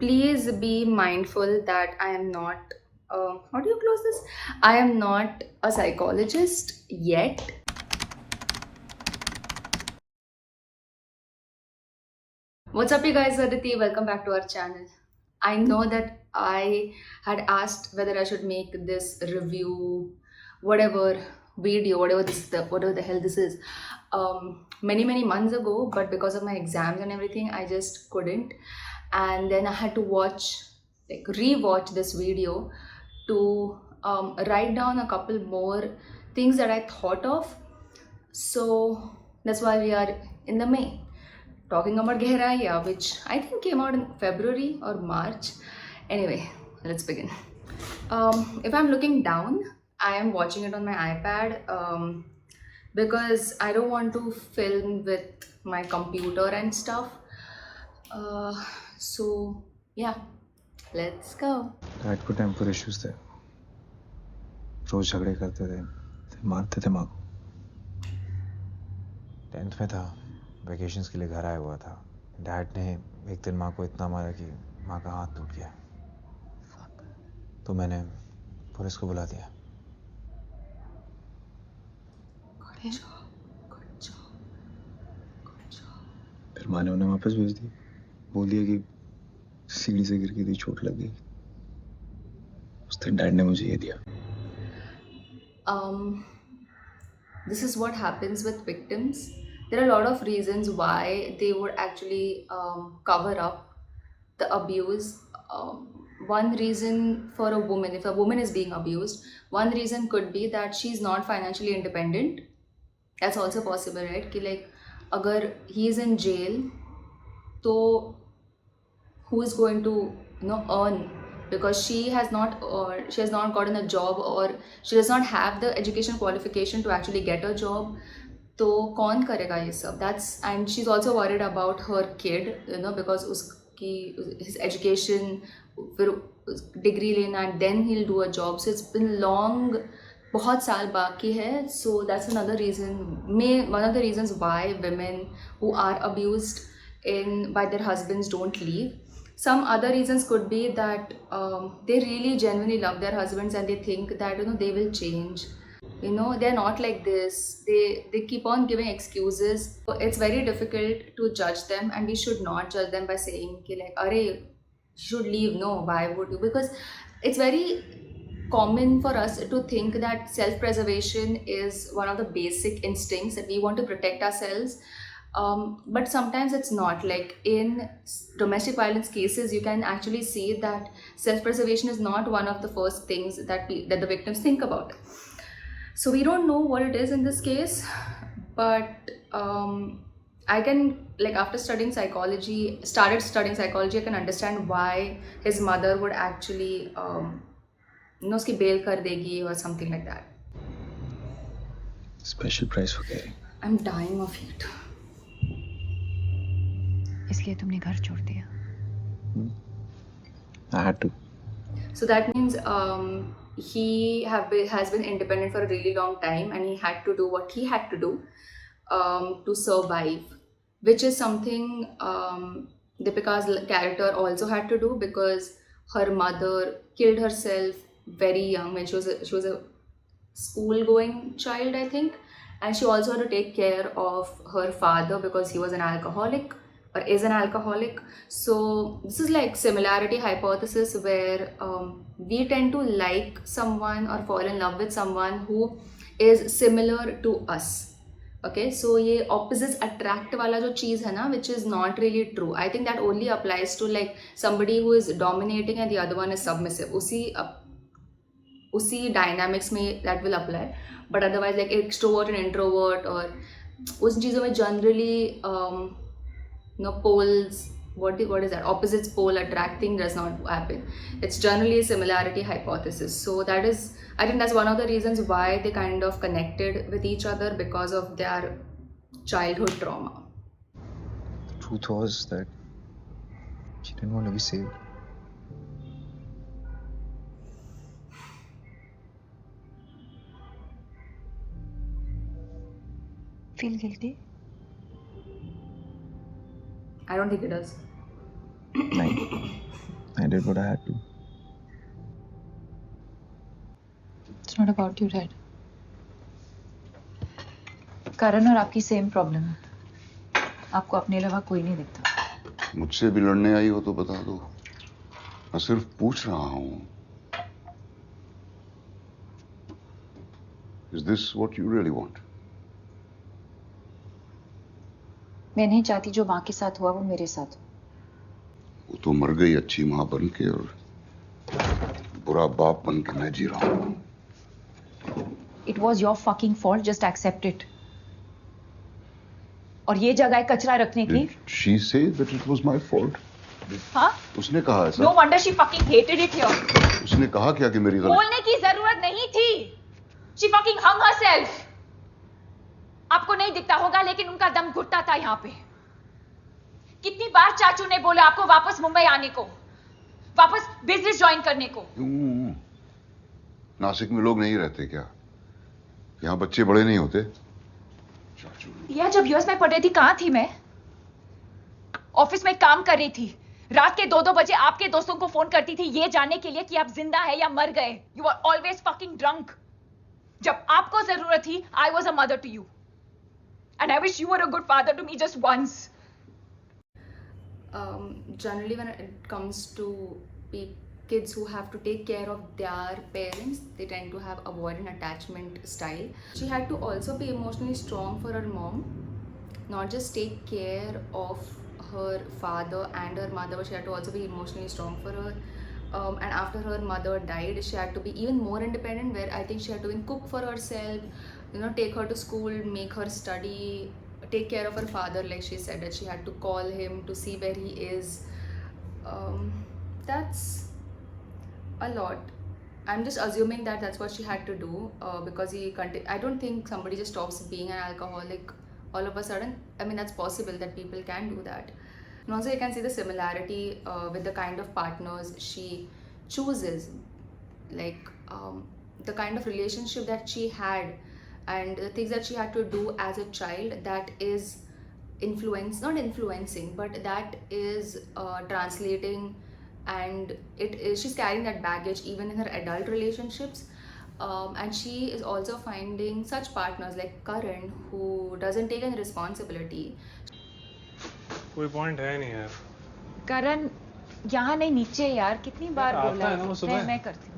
please be mindful that I am not, how do you close this? I am not a psychologist yet. What's up, you guys? Aditi, welcome back to our channel. I know that I had asked whether I should make this review, whatever video, whatever the hell this is, many months ago, but because of my exams and everything, I just couldn't. And then I had to rewatch this video to write down a couple more things that I thought of. So that's why we are in the May talking about Gehraiyaan, which I think came out in February or March. Anyway, let's begin. If I'm looking down, I am watching it on my iPad because I don't want to film with my computer and stuff. Uh, so, yeah, let's go. Dad को temper issues थे, रोज झगड़े करते थे, मारते थे माँ को। 10th में था, वेकेशंस के लिए घर आया हुआ था। डैड ने एक दिन माँ को इतना मारा कि माँ का हाथ टूट गया। तो मैंने पुलिस को बुला दिया। फिर माँ ने उन्हें वापस भेज दी, बोल दिया कि सीढ़ी से गिर के थी, चोट लग गई। उस दिन डैड ने मुझे ये दिया। This is what happens with victims. There are a lot of reasons why they would actually cover up the abuse. One reason for a woman, if a woman is being abused, one reason could be that she's not financially independent. That's also possible, right? कि like अगर he is in jail, तो who is going to earn, because she has not gotten a job, or she does not have the education qualification to actually get a job. तो कौन करेगा ये सब? That's, and she's also worried about her kid, because उसकी his education, फिर degree लेना, and then he'll do a job. So it's been long, बहुत साल बाकी है. So that's another reason, one of the reasons why women who are abused by their husbands don't leave. Some other reasons could be that they really genuinely love their husbands and they think that they will change. They're not like this. They keep on giving excuses. So it's very difficult to judge them, and we should not judge them by saying ki like, "Arey, you should leave." No, why would you? Because it's very common for us to think that self-preservation is one of the basic instincts, that we want to protect ourselves. But sometimes it's not. Like in domestic violence cases, you can actually see that self-preservation is not one of the first things that the victims think about. So we don't know what it is in this case, but I can, like, after started studying psychology, I can understand why his mother would actually उसकी bail कर देगी or something like that. Special price for Gary. I'm dying of heat. इसलिए तुमने घर छोड़ दिया? I had to. So that means he has been independent for a really long time, and he had to do what he had to do to survive, which is something Deepika's character also had to do, because her mother killed herself very young when she was a school going child, I think, and she also had to take care of her father because he was an alcoholic, or is an alcoholic. So this is like similarity hypothesis, where we tend to like someone or fall in love with someone who is similar to us. Okay, so ये opposites attract वाला जो चीज़ है ना, which is not really true. I think that only applies to like somebody who is dominating and the other one is submissive. उसी dynamics में that will apply. But otherwise, like extrovert and introvert, or उस चीज़ों में generally poles, what is that, opposites pole attracting does not happen. It's generally a similarity hypothesis. So that is, I think that's one of the reasons why they kind of connected with each other, because of their childhood trauma. The truth was that she didn't want to be saved. Feel guilty? I don't think it does. नहीं, did what I had to. It's not about you, Dad. करण और आपकी same problem है. आपको अपने अलावा कोई नहीं दिखता. मुझसे भी लड़ने आई हो तो बता दो. मैं सिर्फ पूछ रहा हूं. Is this what you really want? मैं नहीं चाहती जो माँ के साथ हुआ वो मेरे साथ. वो तो मर गई अच्छी मां बन के और बुरा बाप बन के मैं जी रहा हूं. It was your fucking fault. Just accept it. और ये जगह है कचरा रखने की. Did she say that it was my fault? हाँ? उसने कहा ऐसा? No wonder she fucking hated it here. उसने कहा क्या कि मेरी गलती? बोलने की जरूरत नहीं थी. She fucking hung herself. आपको नहीं दिखता होगा लेकिन उनका दम घुटता था यहाँ पे. कितनी बार चाचू ने बोला आपको वापस मुंबई आने को, वापस बिजनेस ज्वाइन करने को. क्यों? नासिक में लोग नहीं रहते क्या? यहाँ बच्चे बड़े नहीं होते? चाचू. या जब यूएस में पढ़ रही थी कहाँ थी मैं? ऑफिस में काम कर रही थी. रात के 2-2 बजे आपके दोस्तों को फोन करती थी ये जानने के लिए कि आप जिंदा है या मर गए. You are always fucking drunk. जब आपको जरूरत थी I was a mother to you and I wish you were a good father to me just once. Generally when it comes to kids who have to take care of their parents, they tend to have avoidant attachment style. She had to also be emotionally strong for her mom, not just take care of her father and her mother, but she had to also be emotionally strong for her. And after her mother died, she had to be even more independent, where I think she had to even cook for herself, take her to school, make her study, take care of her father. Like she said that she had to call him to see where he is. That's a lot. I'm just assuming that that's what she had to do, because I don't think somebody just stops being an alcoholic all of a sudden. I mean, that's possible that people can do that. And also you can see the similarity with the kind of partners she chooses, like the kind of relationship that she had and the things that she had to do as a child, that is not influencing, but that is translating, and she's carrying that baggage even in her adult relationships. And she is also finding such partners like Karan who doesn't take any responsibility. कोई point है नहीं यार. करण यहाँ नहीं नीचे यार. कितनी बार आता बोला है ना वो सुबह. मैं करती हूँ.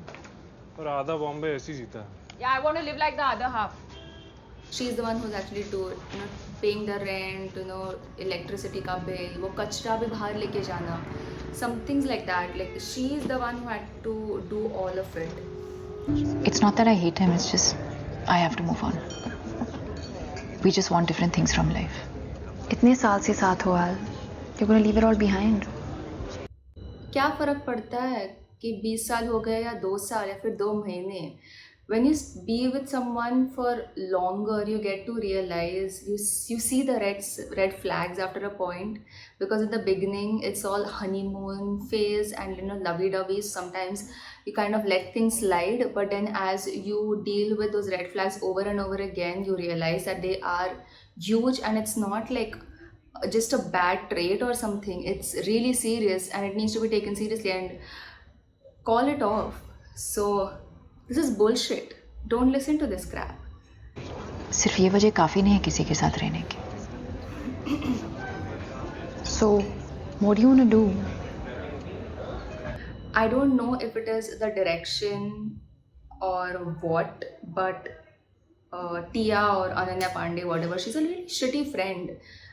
और आधा बॉम्बे ऐसे ही जीता है. Yeah, I want to live like the other half. She's the one who's actually paying the rent, electricity ka bill, वो कचरा भी बाहर लेके जाना, some things like that. Like she's the one who had to do all of it. It's not that I hate him, it's just I have to move on. We just want different things from life. इतने साल से साथ हो आल. You're gonna leave it all behind. क्या फ़र्क पड़ता है कि 20 साल हो गए या 2 साल या फिर 2 महीने. When you be with someone for longer, you get to realize, you see the red flags after a point, because in the beginning it's all honeymoon phase and lovey-dovey. Sometimes you kind of let things slide, but then as you deal with those red flags over and over again, you realize that they are huge, and it's not like just a bad trait or something. It's really serious and it needs to be taken seriously and call it off. So this is bullshit. Don't listen to this crap. सिर्फ ये वजह काफी नहीं है किसी के साथ रहने की. So what do you want to do? I don't know if it is the direction or what, but Tia or Ananya Pandey, whatever, she's a really shitty friend.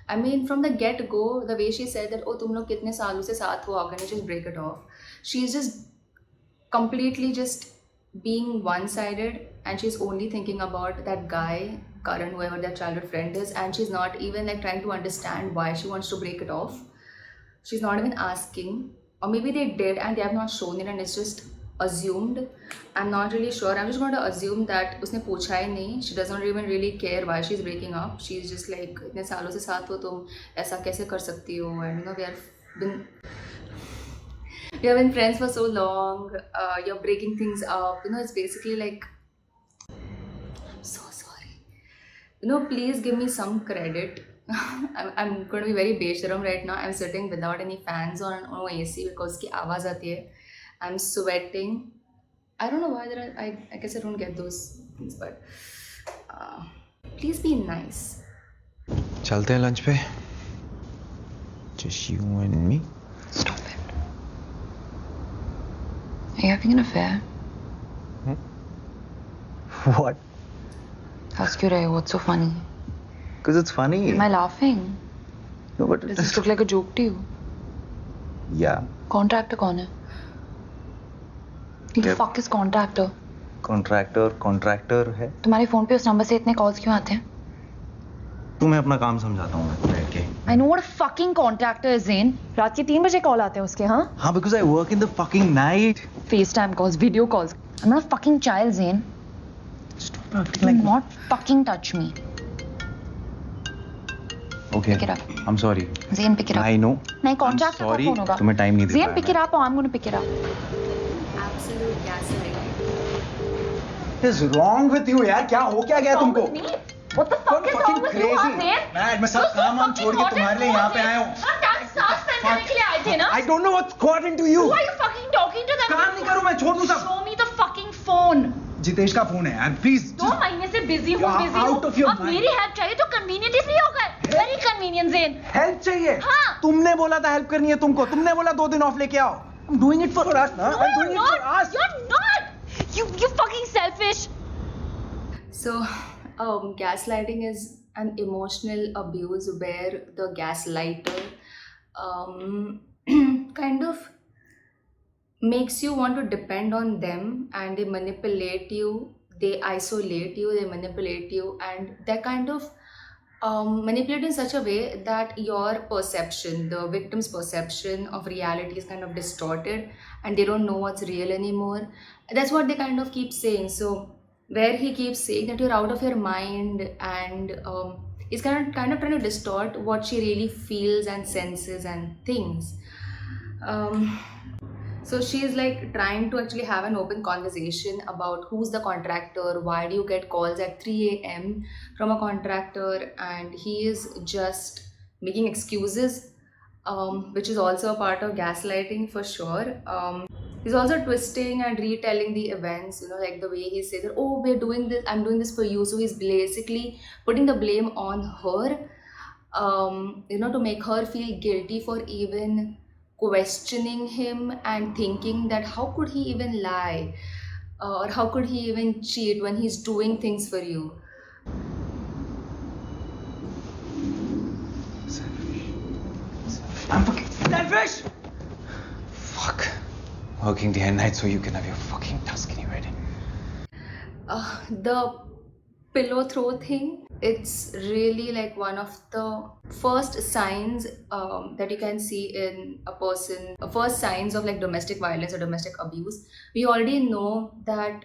I mean, from the get-go, the way she said that, oh, तुम लोग कितने सालों से साथ हो, how can you just break it off? She's just completely just being one-sided, and she's only thinking about that guy, Karan, whoever their childhood friend is, and she's not even like trying to understand why she wants to break it off. She's not even asking, or maybe they did and they have not shown it and it's just assumed. I'm not really sure. I'm just going to assume that उसने पूछा ही नहीं. She doesn't even really care why she's breaking up. She's just like, इतने सालों से साथ हो तुम, ऐसा कैसे कर सकती हो? And we have been friends for so long. You're breaking things up. It's basically like, I'm so sorry. Please give me some credit. I'm going to be very besharam right now. I'm sitting without any fans or no AC because की आवाज़ आती है. I'm sweating. I don't know why there are, I guess I don't get those things, but uh, please be nice. चलते हैं lunch पे. Just you and me. Stop it. Are you having an affair? What? How's क्यों रहे हो? What's so funny? Because it's funny. Am I laughing? No, but Does this look like a joke to you? Yeah. Contractor कौन है? Who the Yep. fuck is contractor? Contractor है. तुम्हारे phone पे उस number से इतने कॉल्स क्यों आते हैं? तुम्हें अपना काम समझाता हूँ मैं बैठ के. I know what a fucking contractor is, Zain. रात के 3 बजे कॉल आते हैं उसके, हाँ? हाँ, because I work in the fucking night. FaceTime calls, video calls. I'm not a fucking child, Zain. Stop acting Do like. not fucking touch me. Okay. Pick it up. I'm sorry. Zain, pick it up. I know. नहीं, contractor का sorry. Phone होगा. तुम्हें time नहीं दे Zain, पाया pick it up or I'm going to pick it up. Absolute gaslighting. What is wrong with you यार? क्या हो क्या गया तुमको? What the fuck is wrong with you, crazy. Zain? मैं सब काम वाम छोड़ के तुम्हारे लिए यहाँ पे आया हूँ. हाँ, टैक्स साफ करने के लिए आए थे ना? I don't know what's got into you. Who are you fucking talking to? That काम नहीं करूँ मैं छोड़ दूँ सब. Show me the fucking phone. Jitesh का फोन है यार, please. 2 महीने से बिजी हूँ, You are busy out of हूँ. your अब mind. मेरी हेल्प चाहिए तो कन्वीनियंट ही हो गए. Very convenient, Zain. हेल्प चाहिए? हाँ. तुमने बोला था हेल्प करनी है तुमको. तुमने बोला 2 दिन ऑफ लेके आओ. I'm doing it for us, ना? No, I'm you're doing it for not. us. You're not. You fucking selfish. So, gaslighting is an emotional abuse where the gaslighter kind of makes you want to depend on them, and they manipulate you, they isolate you, they manipulate you, and they're kind of manipulate in such a way that your perception, the victim's perception of reality, is kind of distorted and they don't know what's real anymore. That's what they kind of keep saying. So where he keeps saying that you're out of your mind, and he's kind of trying to distort what she really feels and senses and thinks. So she's like trying to actually have an open conversation about who's the contractor, why do you get calls at 3 a.m. from a contractor, and he is just making excuses, which is also a part of gaslighting for sure. He's also twisting and retelling the events, like the way he says that, oh, we're doing this, I'm doing this for you. So he's basically putting the blame on her, to make her feel guilty for even questioning him and thinking that how could he even lie, or how could he even cheat when he's doing things for you. I'm fucking selfish. Fuck. Working day and night so you can have your fucking Tuscany wedding. The pillow throw thing, it's really like one of the first signs that you can see in a person, first signs of like domestic violence or domestic abuse. We already know that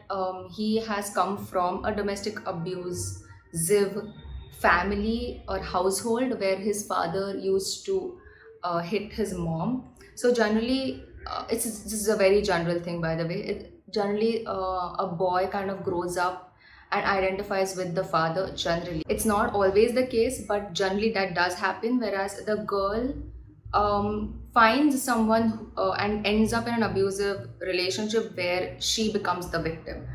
he has come from a domestic abusive family or household where his father used to hit his mom. So generally, this is a very general thing, by the way. Generally, a boy kind of grows up and identifies with the father generally. It's not always the case, but generally that does happen, whereas the girl finds someone and ends up in an abusive relationship where she becomes the victim.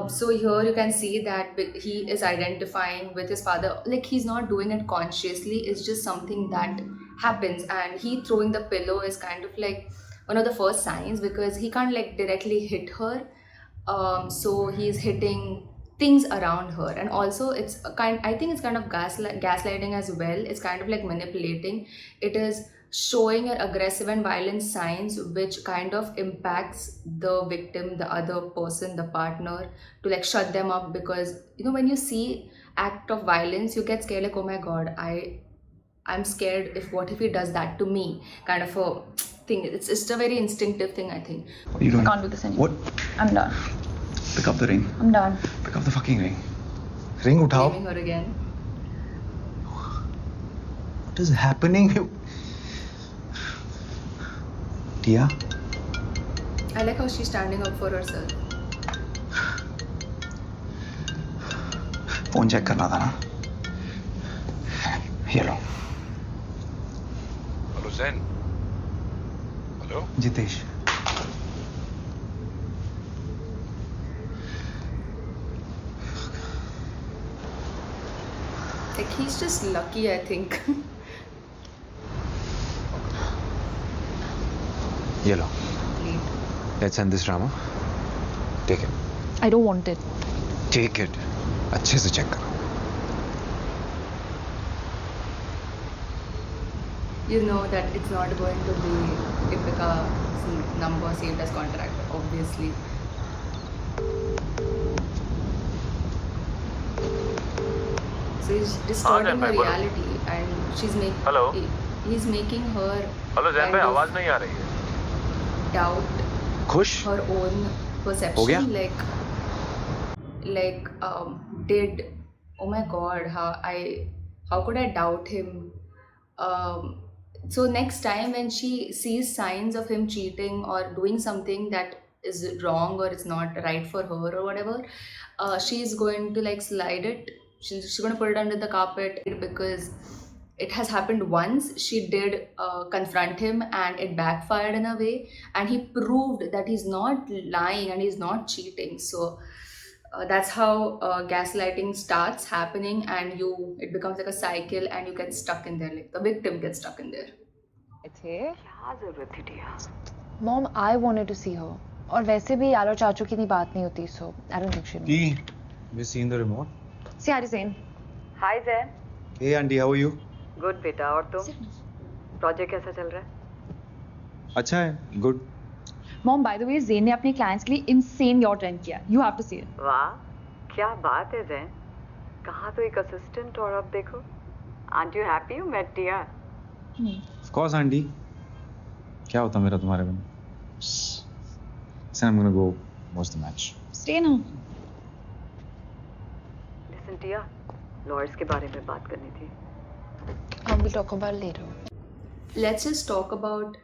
So here you can see that he is identifying with his father, like he's not doing it consciously, it's just something that happens, and he throwing the pillow is kind of like one of the first signs, because he can't like directly hit her, so he's hitting things around her. And also it's I think it's kind of gaslighting as well. It's kind of like manipulating. It is showing your aggressive and violent signs, which kind of impacts the victim, the other person, the partner, to like shut them up, because when you see act of violence, you get scared, like, oh my god, I'm scared, what if he does that to me, kind of a thing. It's a very instinctive thing, I think. What are you doing? I can't do this anymore. What? I'm done. Pick up the ring. I'm done. Pick up the fucking ring. Ring उठाओ. Blaming her again. What is happening? Tia? I like how she's standing up for herself. Phone check करना था ना. ये लो hello Jain. Hello Jitesh Like he's just lucky, I think. ये लो Late. let's end this drama take it I don't want it. take it अच्छे से check करो You know that it's not going to be Ipika's number saved as contract, obviously. So he's distorting her reality, and she's making. Hello? He's making her. Hello Jain kind भाई, of आवाज नहीं आ रही है। doubt खुश her own हो गया? perception. Like did, oh my god, how could I doubt him? So next time when she sees signs of him cheating or doing something that is wrong or it's not right for her or whatever, she's going to like slide it. She's going to put it under the carpet because it has happened once. She did confront him and it backfired in a way, and he proved that he's not lying and he's not cheating. So that's how gaslighting starts happening, and it becomes like a cycle, and you get stuck in there, like the victim gets stuck in there. Mom, I wanted to see her. और वैसे भी यार और चाचू की इतनी बात नहीं होती, so I don't think she knows. Have you seen the remote? See, Hari Zain. Hi Jain. Hey auntie, how are you? Good बेटा, और तुम? प्रोजेक्ट कैसा चल रहा है? अच्छा है good Mom, by the way, Zain ने अपने clients के लिए insane yacht rent किया. You have to see it. वाह, क्या बात है जैन। कहाँ तो एक असिस्टेंट, और अब देखो। Aren't you happy you met Tia? of course auntie क्या होता मेरा तुम्हारे बिना so I'm gonna go watch the match Stay now. Listen Tia, lawyers के बारे में बात करनी थी। We'll talk about it later. Let's just talk about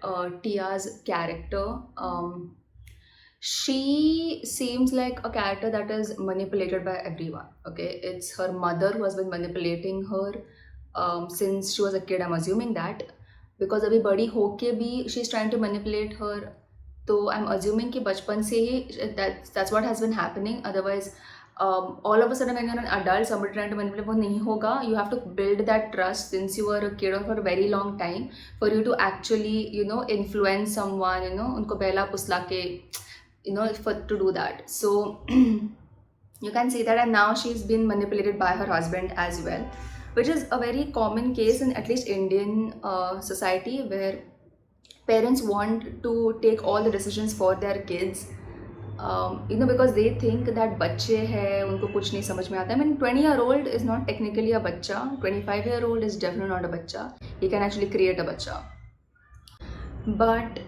Tia's character. She seems like a character that is manipulated by everyone. Okay, it's her mother who has been manipulating her since she was a kid. I'm assuming that because अभी बड़ी होके भी she's trying to manipulate her. तो I'm assuming कि बचपन से ही that's what has been happening. Otherwise, all of a sudden when you're an adult, somebody trying to manipulate, वो नहीं होगा. You have to build that trust since you were a kid or for a very long time for you to actually influence someone, उनको बहला फुसला के to do that. So you can see that, and now she's been manipulated by her husband as well, which is a very common case in at least Indian society, where parents want to take all the decisions for their kids, because they think that बच्चे हैं, उनको कुछ नहीं समझ में आता. I mean, 20-year-old is not technically a बच्चा. 25-year-old is definitely not a बच्चा. He can actually create a बच्चा. But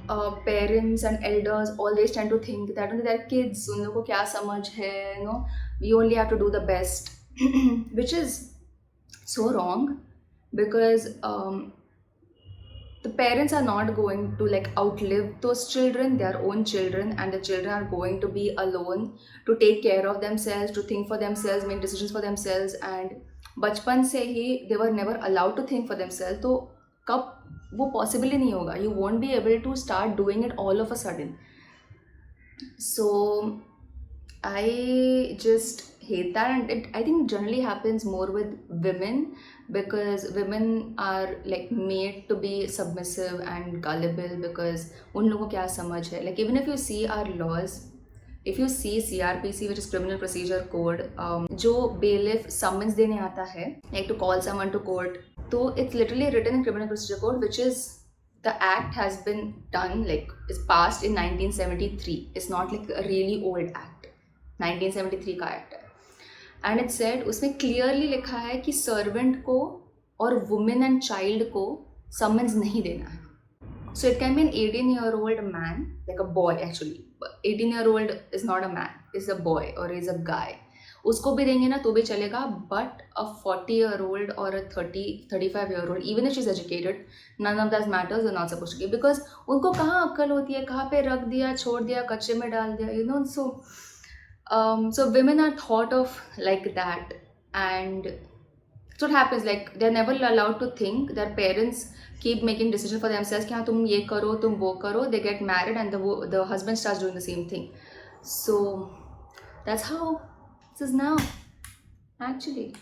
parents and elders always tend to think that they're kids, उन लोगों को क्या समझ है, we only have to do the best, which is so wrong, because the parents are not going to like outlive those children, their own children, and the children are going to be alone to take care of themselves, to think for themselves, make decisions for themselves. And बचपन से ही they were never allowed to think for themselves. तो कब वो possible ही नहीं होगा. You won't be able to start doing it all of a sudden. So I just hate that, and it I think generally happens more with women, because women are like made to be submissive and gullible, because उन लोगों को क्या समझ है. Like even if you see our laws, if you see CRPC, which is Criminal Procedure Code, जो bailiff summons देने आता है, like to call someone to court, तो it's literally written in Criminal Procedure Code, which is the act has been done, like is passed in 1973. It's not like a really old act. 1973 का act है. And it said, उसमें clearly लिखा है कि servant को और woman and child को summons नहीं देना है. So it can be an 18-year-old man, like a boy actually. 18-year-old is not a man, is a boy or is a guy. उसको भी देंगे ना तो भी चलेगा, but a 40-year-old or a 35-year-old, even if she's educated, none of that matters. They're not supposed to give, because उनको कहाँ अक्ल होती है, कहाँ पे रख दिया, छोड़ दिया, कच्चे में डाल दिया, so women are thought of like that, and So it happens, like they're never allowed to think. Their parents keep making decisions for themselves कि हाँ तुम ये करो तुम वो करो. They get married and the husband starts doing the same thing. So that's how this is now, actually.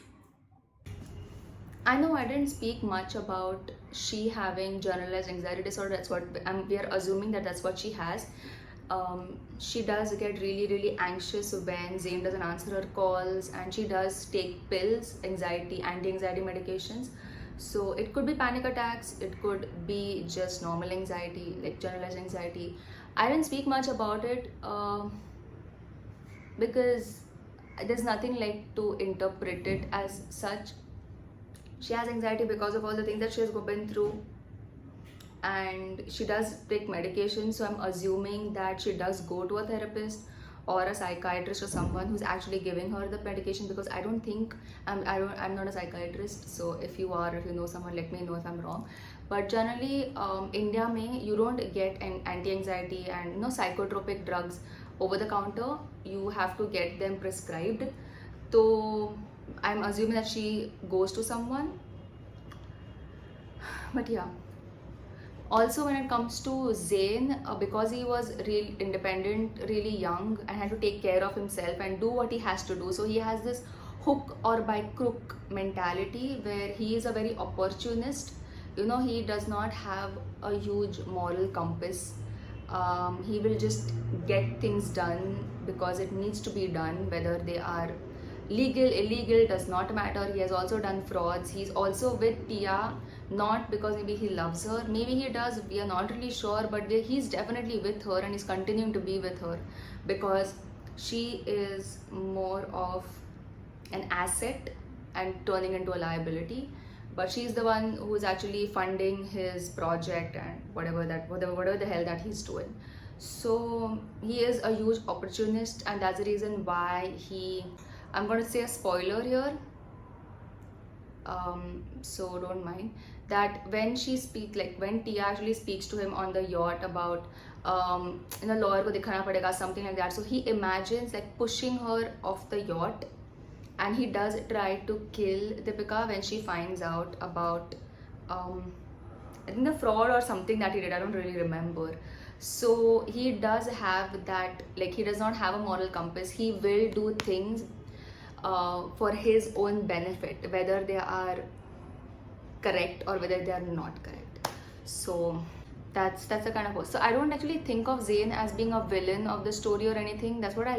I know I didn't speak much about she having generalized anxiety disorder. That's what we are assuming that that's what she has. She does get really, really anxious when Zayn doesn't answer her calls, and she does take pills, anti-anxiety medications. So it could be panic attacks, it could be just normal anxiety, like generalized anxiety. I didn't speak much about it because there's nothing like to interpret it as such. She has anxiety because of all the things that she has been through, and she does take medication, so I'm assuming that she does go to a therapist or a psychiatrist or someone who's actually giving her the medication, because I don't think I'm not a psychiatrist. So if you are, if you know someone, let me know if I'm wrong. But generally India mein you don't get an anti-anxiety and psychotropic drugs over the counter. You have to get them prescribed. So I'm assuming that she goes to someone. But yeah, also when it comes to Zayn, because he was real independent, really young, and had to take care of himself and do what he has to do, so he has this hook or by crook mentality where he is a very opportunist. He does not have a huge moral compass. He will just get things done because it needs to be done, whether they are legal, illegal, does not matter. He has also done frauds. He's also with Tia, not because maybe he loves her, maybe he does, we are not really sure, but he's definitely with her and he's continuing to be with her because she is more of an asset and turning into a liability. But she's the one who's actually funding his project and whatever the hell that he's doing. So he is a huge opportunist, and that's the reason why I'm going to say a spoiler here, so don't mind, that when she speaks, like when Tia actually speaks to him on the yacht about lawyer ko dikhana padega, something like that. So he imagines like pushing her off the yacht, and he does try to kill Deepika when she finds out about I think the fraud or something that he did. I don't really remember. So he does have that, like he does not have a moral compass. He will do things for his own benefit, whether they are correct or whether they are not correct. So that's the kind of person. So I don't actually think of Zayn as being a villain of the story or anything. That's what I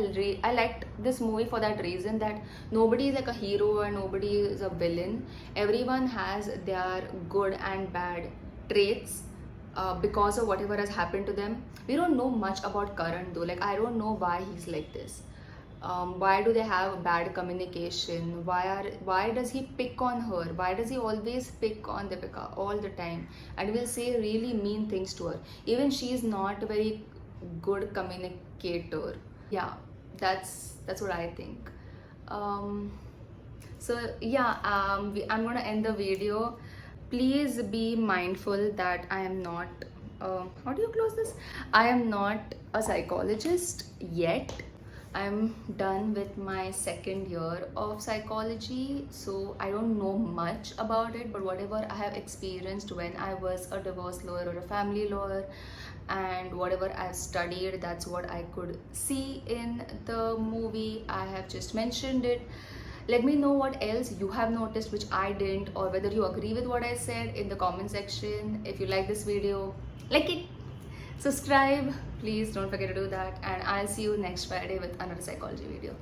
liked this movie for that reason, that nobody is like a hero and nobody is a villain. Everyone has their good and bad traits because of whatever has happened to them. We don't know much about Karan though. Like I don't know why he's like this. Why do they have bad communication? Why does he pick on her? Why does he always pick on Deepika all the time and will say really mean things to her? Even she is not a very good communicator. Yeah, that's what I think. So yeah, I'm gonna end the video. Please be mindful that I am not how do you close this? I am not a psychologist yet. I'm done with my second year of psychology, so I don't know much about it, but whatever I have experienced when I was a divorce lawyer or a family lawyer, and whatever I've studied, that's what I could see in the movie. I have just mentioned it. Let me know what else you have noticed which I didn't, or whether you agree with what I said in the comment section. If you like this video, like it, subscribe, please don't forget to do that, and I'll see you next Friday with another psychology video.